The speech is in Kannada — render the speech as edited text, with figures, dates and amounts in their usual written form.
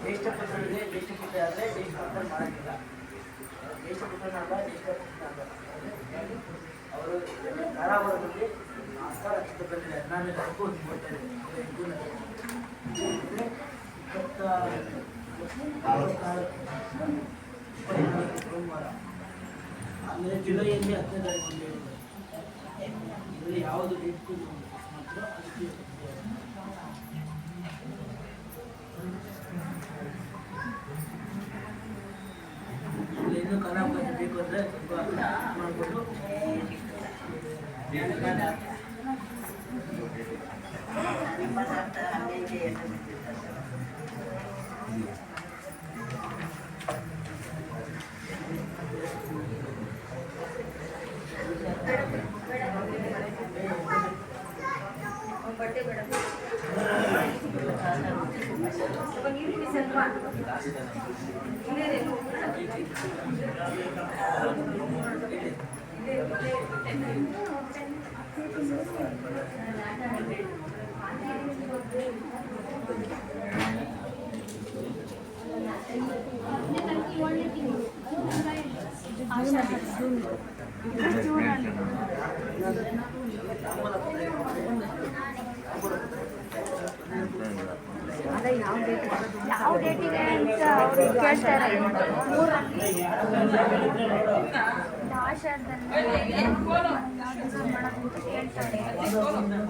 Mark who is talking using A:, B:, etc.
A: ದೇಶಪುತ್ರರಿಗೆ ದೇಶಪುತ್ರ ಆದರೆ ದೇಶಪುತ್ರ ಮಾಡೋಂಗಿಲ್ಲ. ದೇಶಪುತ್ರನಲ್ಲ ದೇಶಪುತ್ರ ಅವರು ಕಾರಾವರದಲ್ಲಿ ಆಸ್ಕಾರ ಬಂದಿದೆ. ನಾನು ಅನುಭವಿಸಿ ನೋಡ್ತೇನೆ. ಸೋಮವಾರ ಆಮೇಲೆ ಜುಲೈಯಲ್ಲಿ 10ನೇ ತಾರೀಕು ಇದರಲ್ಲಿ ಯಾವುದು ಡೇಟ್ಗೂ ಮಾತ್ರ ಅದಕ್ಕೆ ಇನ್ನೂ ಕಾಲಾವಕಾಶ ಬೇಕು ಅಂದರೆ ಸ್ವಲ್ಪ ಮಾಡಿಕೊಂಡು
B: ಬಟ್ಟೆ ಬೇಡ ಯಾವ ಡೇಟಿಗೆ ಅಂತ ಅವ್ರು ಕೇಳ್ತಾರೆ. ಆಷಾಢದಲ್ಲಿ ಕೇಳ್ತಾರೆ.